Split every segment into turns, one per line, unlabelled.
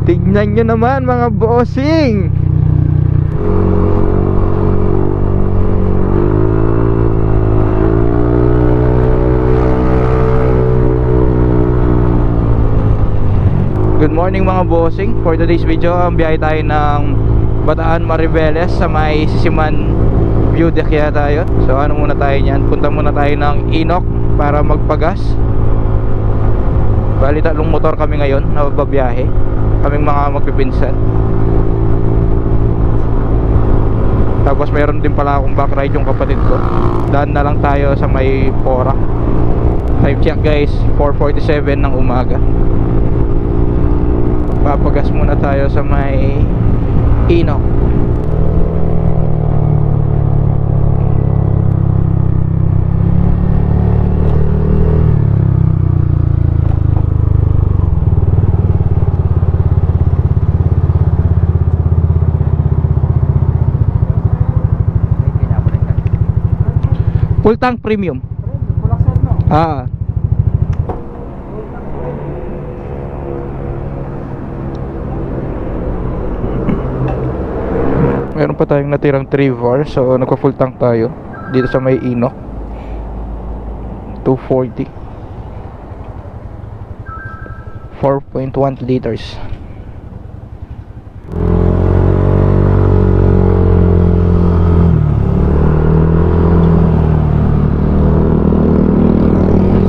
Tignan nyo naman mga bossing. Good morning mga bossing. For today's video, ang biyahe tayo ng Bataan Mariveles sa may Sisiman View Deck yata yun. So ano muna tayo nyan, punta muna tayo ng Inok para magpagas. Bali tatlong motor kami ngayon na babiyahe, kaming mga magpipinsan. Tapos meron din pala akong backride yung kapatid ko. Daan na lang tayo sa may Porac. Time check guys, 4:47 ng umaga. Papagas muna tayo sa may Inok. Full tank premium. Meron pa tayong natirang 3 var, so nagpa full tank tayo dito sa may Inok. 240 4.1 liters.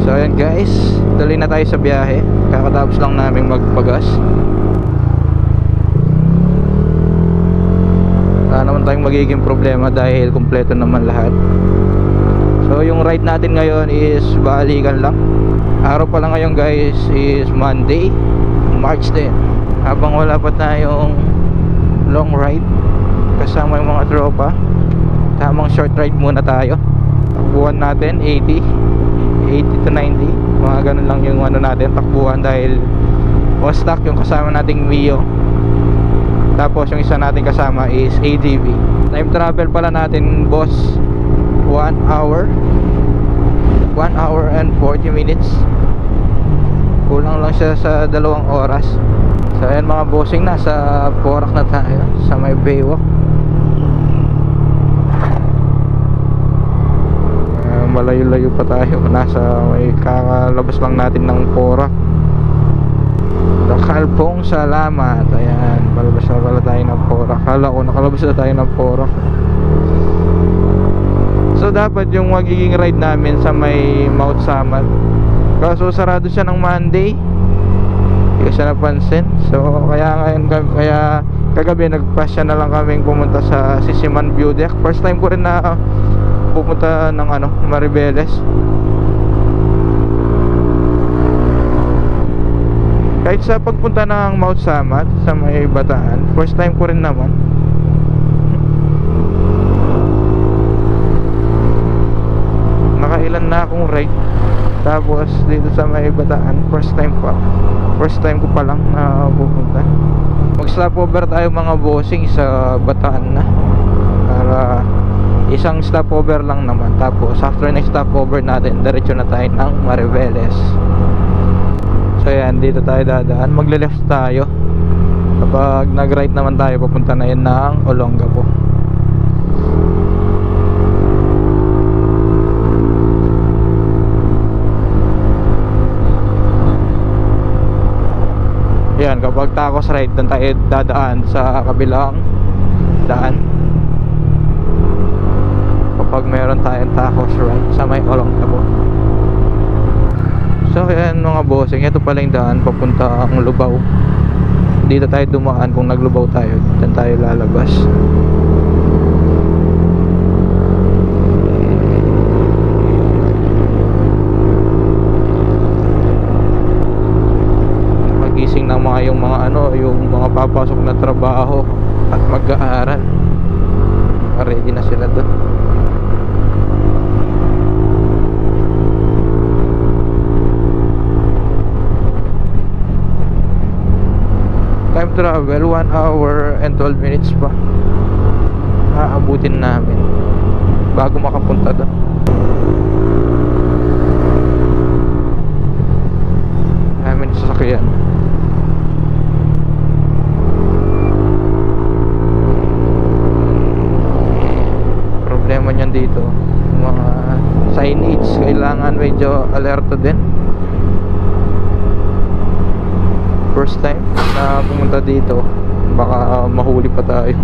So ayan guys, tuloy na tayo sa biyahe. Kakatapos lang namin magpagas. Wala naman tayong magiging problema dahil kumpleto naman lahat. So yung ride natin ngayon is balikan lang. Araw pa lang ngayon guys is Monday, March 10. Habang wala pa tayong long ride kasama yung mga tropa, tamang short ride muna tayo. Takbuhan natin 80 to 90, mga ganun lang yung ano natin, takbuhan dahil on stock yung kasama nating Mio. Tapos yung isa natin kasama is ADV. Time travel pala natin boss, 1 hour and 40 minutes. Kulang lang siya sa 2 oras. So ayan mga bossing, nasa Porac na tayo sa may Baywalk. Malayo-layo pa tayo, nasa may kakalabas lang natin ng Porac. Kalpong salamat. Ayan, palabas na pala tayo ng Porac. Kala ko nakalabas na tayo ng Porac. So dapat yung magiging ride namin sa may Mount Samat, kaso sarado siya ng Monday, hindi ko siya napansin. So kaya kagabi nagpasya na lang kaming pumunta sa Sisiman View Deck. First time ko rin na pumunta ng Mariveles. Kahit sa pagpunta ng Mount Samat sa may Bataan, first time ko rin naman. Nakailan na akong ride. Tapos dito sa may Bataan, first time ko pa lang na pupunta. Mag stopover tayo mga bossing sa Bataan na, para isang stopover lang naman. Tapos after next stopover natin, diretso na tayo ng Mariveles. So yan, dito tayo dadaan. Magle-left tayo. Kapag nag-right naman tayo, papunta na yan ng Olongapo. Yan, kapag Tacos right, doon tayo dadaan sa kabilang daan. Kapag meron tayong Tacos right sa may Olongapo. So yan mga bossing, ito pala yung daan papunta ang Lubao. Dito tayo dumaan kung naglubaw tayo. Diyan tayo lalabas. Magising ng mga yung mga papasok na trabaho at mag-aaral. Ready na sila doon. Time travel 1 hour and 12 minutes pa aabutin namin bago makapunta doon. Namin sasakyan. kailangan medyo alerto din. First time na pumunta dito, baka mahuli pa tayo.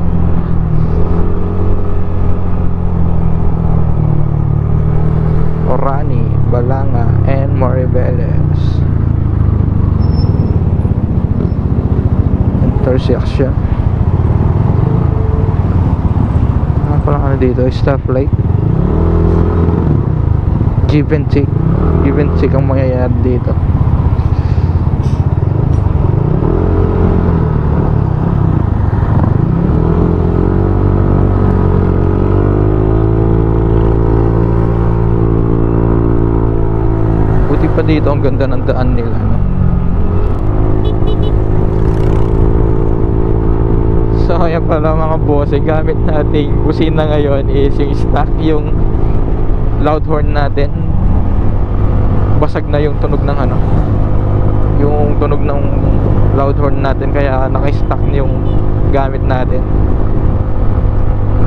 Orani, Balanga, and Maribeles intersection. Ano pala ano dito? Stoplight. Give and take ang mangyayari dito. Buti pa dito, ang ganda ng daan nila, no? So ayan pala mga boss, gamit nating busina ngayon is yung stock, yung loud horn natin. Basag na yung tunog ng ano, yung tunog ng loud horn natin, kaya naka-stock yung gamit natin.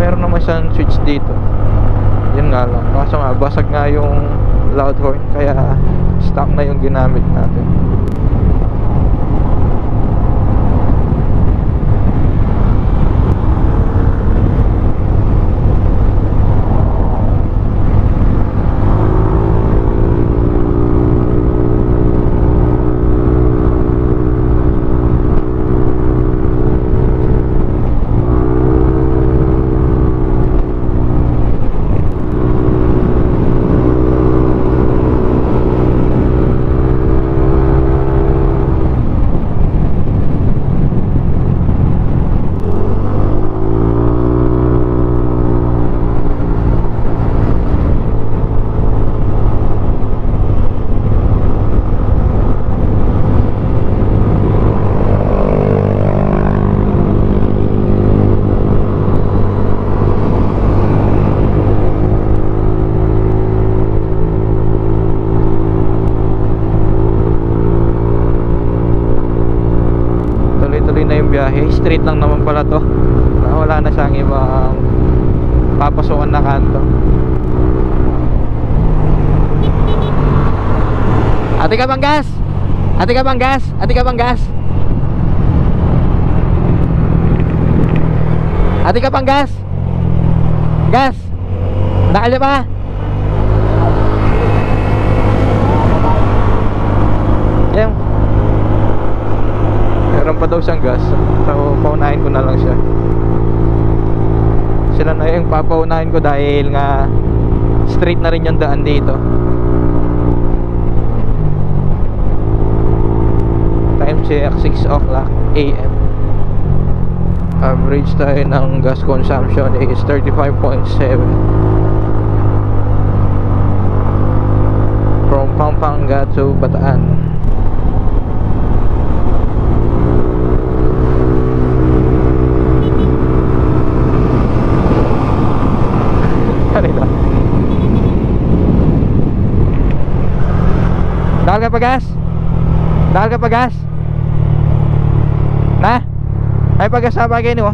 Meron naman siyang switch dito, yun nga lang, kaso nga basag nga yung loud horn, kaya stock na yung ginamit natin. Biyahe, straight lang naman pala to. Wala na siyang ibang papasokan na kanto. Ate ka bang gas? Ate ka bang gas? Ate ka bang gas? Ate ka bang gas? Gas? Nakala pa? Yan. Meron pa daw siyang gas, so paunahin ko na lang siya. Sila na yung papaunahin ko dahil nga straight na rin yung daan dito. Time check 6 o'clock AM. Average tayo ng gas consumption is 35.7 from Pampanga to Bataan. Dahil ka pa gas? Dahil ka pa gas? Na? Ay pagas na bagay niyo.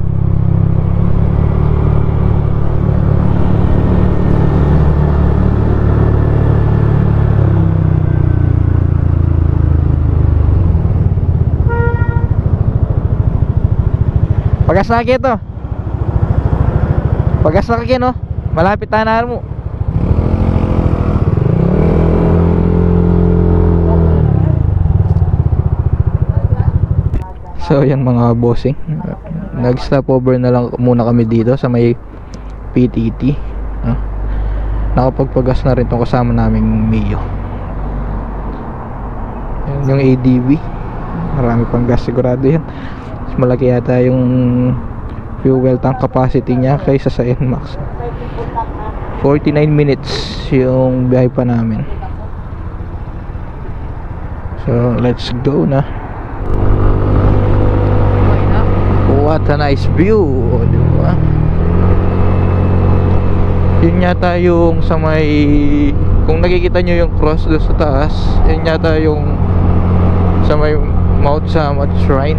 Pagas na kito. Pagas na kito, no? Malapit na mo. So yan mga bossing, nag-stop over na lang muna kami dito sa may PTT. Nakapagpagas na rin itong kasama naming Mio. Yan yung ADV, marami pang gas sigurado yan. Mas malaki yata yung fuel tank capacity niya kaysa sa NMAX. 49 minutes yung biyahe pa namin. So let's go na. What a nice view, di ba? Yun yata yung sa may, kung nakikita nyo yung cross doon sa taas, yun yata yung sa may Mount Samat Shrine.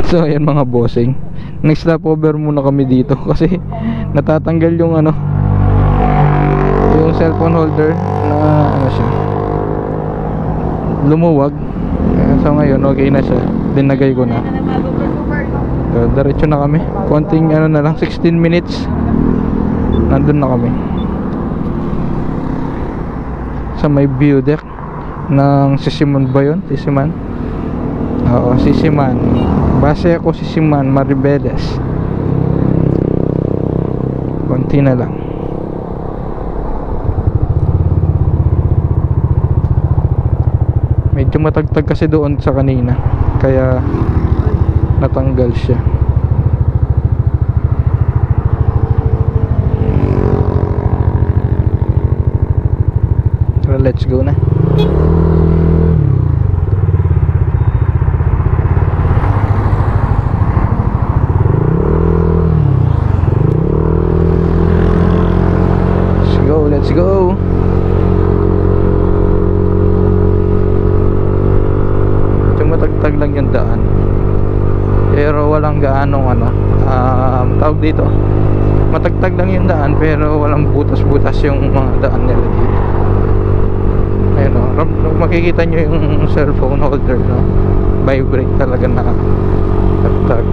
So ayan mga bossing, next stopover muna kami dito kasi natatanggal yung ano, yung cellphone holder na ano siya, lumuwag. So ngayon okay na siya, dinagay ko na. So diretso na kami, konting ano na lang, 16 minutes nandun na kami sa may view deck ng Sisiman ba yun? Sisiman? Oo, Sisiman. Base ako Sisiman, Maribeles. Konti na lang. Medyo matagtag kasi doon sa kanina, kaya natanggal siya. So let's go na. Let's go. Tumatagtag lang yung daan, pero walang gaanong ano, tawag dito, matagtag lang yung daan pero walang butas-butas yung mga daan nila dito. Ayun o, makikita nyo yung cellphone holder, no? Vibrate talaga na tagtag.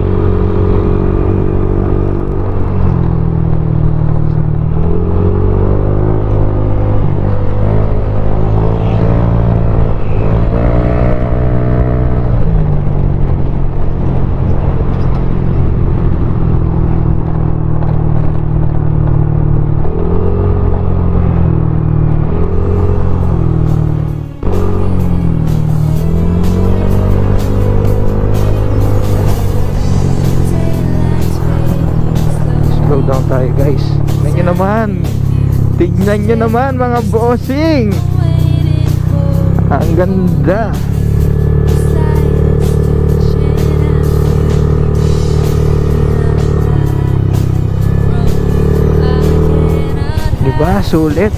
Down tayo guys. Tignan nyo naman, tignan nyo naman mga bossing, ang ganda. Diba, sulit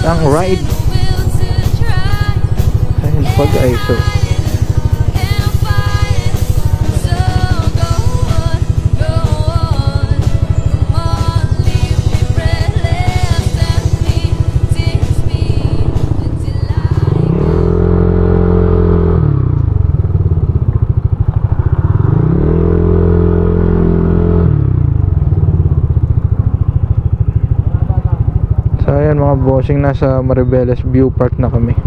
ang ride. Ayun pag ISO. So ayan mga bossing, nasa Maribeles View Park na kami.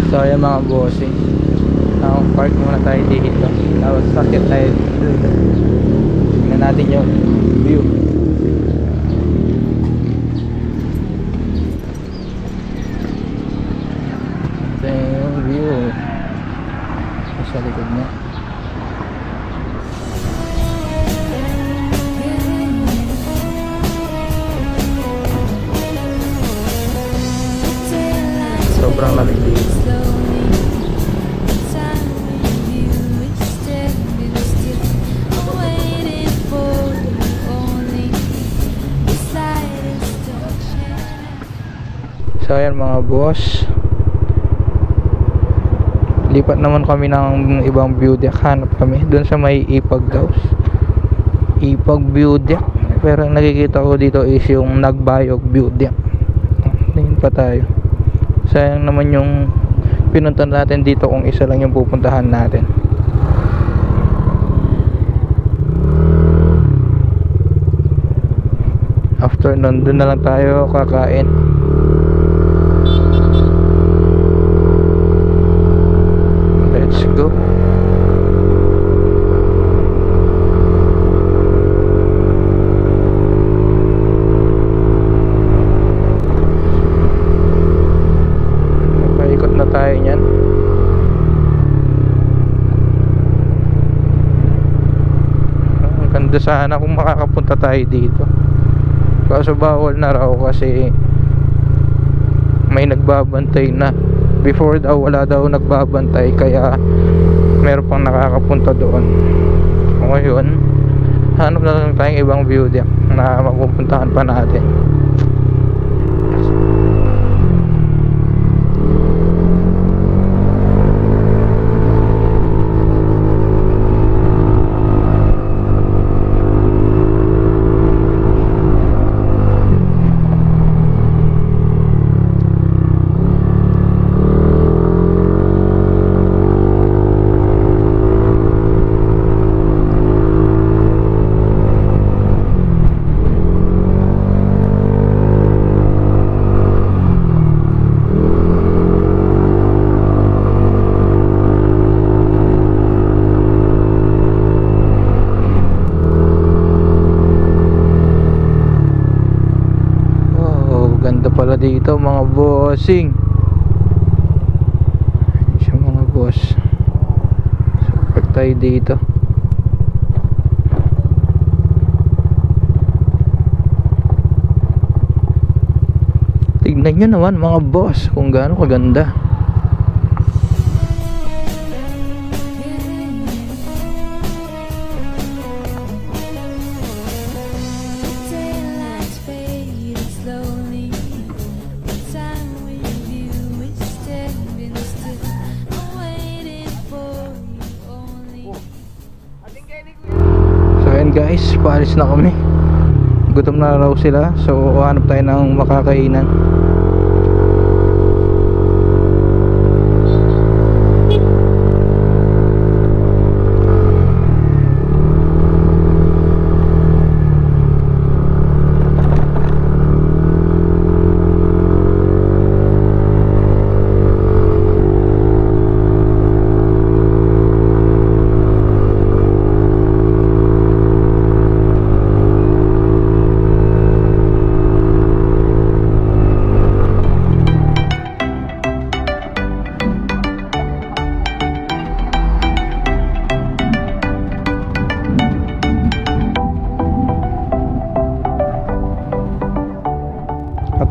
So ayan mga bossing, park muna tayo dito, tapos sakit tayo dito. Tingnan natin yung view. Sa likod niya. Sobrang lamig dito. So ayan mga boss, lipat naman kami ng ibang view deck. Hanap kami dun sa may Ipag daw, Ipag view deck, pero nakikita ko dito is yung Nagbayog view deck. Tingin pa tayo. Sayang naman yung pinunta natin dito kung isa lang yung pupuntahan natin. After nun, dun na lang tayo kakain. Let's go. Paikot na tayo niyan. Ang ganda sana kung makakapunta tayo dito, kaso bawal na raw kasi may nagbabantay na. Before daw wala daw nagbabantay, kaya meron pang nakakapunta doon. Ngayon hanap na lang tayong ibang view deck. na mapupuntahan pa natin. Pala dito mga bossing. Siya mga boss. Support tayo dito. Tignan nyo naman mga boss kung gaano kaganda. Guys, paalis na kami. Gutom na raw sila, so hanap tayo ng makakainan.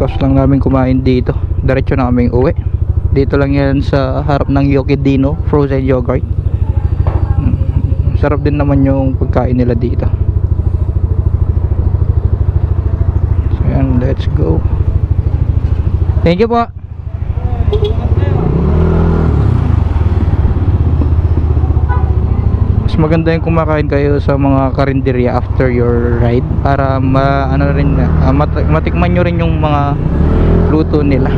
Tapos lang namin kumain dito, diretso na kaming uwi. Dito lang yan sa harap ng Yokidino frozen yogurt. Sarap din naman yung pagkain nila dito. So yan, let's go. Thank you po. Mas maganda yung kumakain kayo sa mga karinderya after your ride para ano rin, matikman nyo rin yung mga luto nila.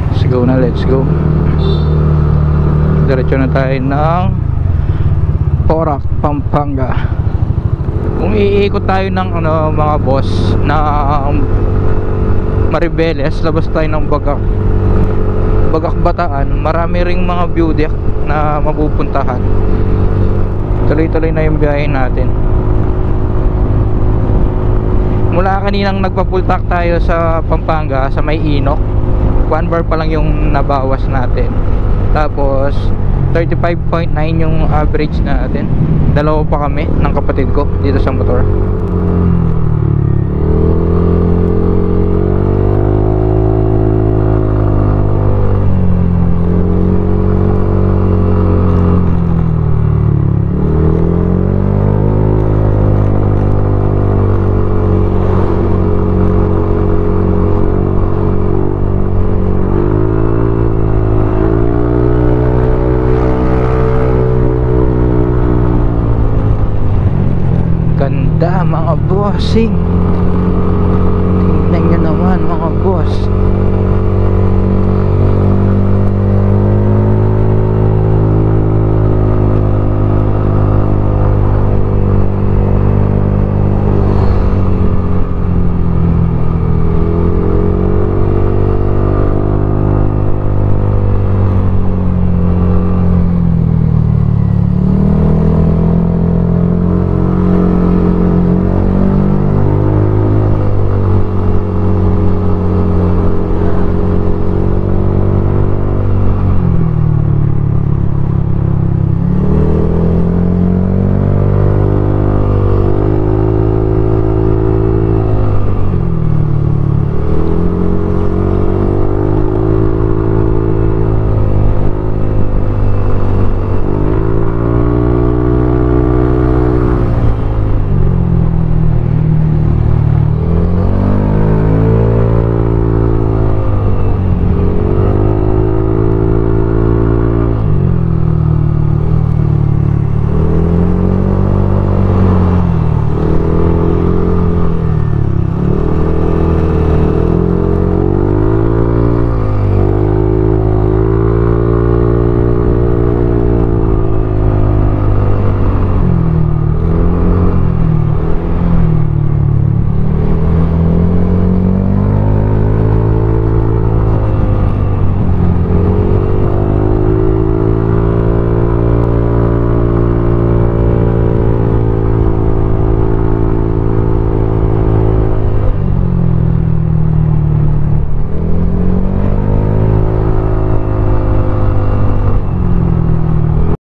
Let's go na, let's go. Diretso na tayo ng Porac, Pampanga. Kung iikot tayo ng mga boss na Maribeles, labas tayo ng Bagak Bataan, marami ring mga view deck na mapupuntahan. Tuloy-tuloy na yung biyahe natin. Mula kaninang nagpa-full tank tayo sa Pampanga, sa May Inok, 1 bar pa lang yung nabawas natin. Tapos 35.9 yung average natin. Dalawa pa kami ng kapatid ko dito sa motor. Ganda mga bossing.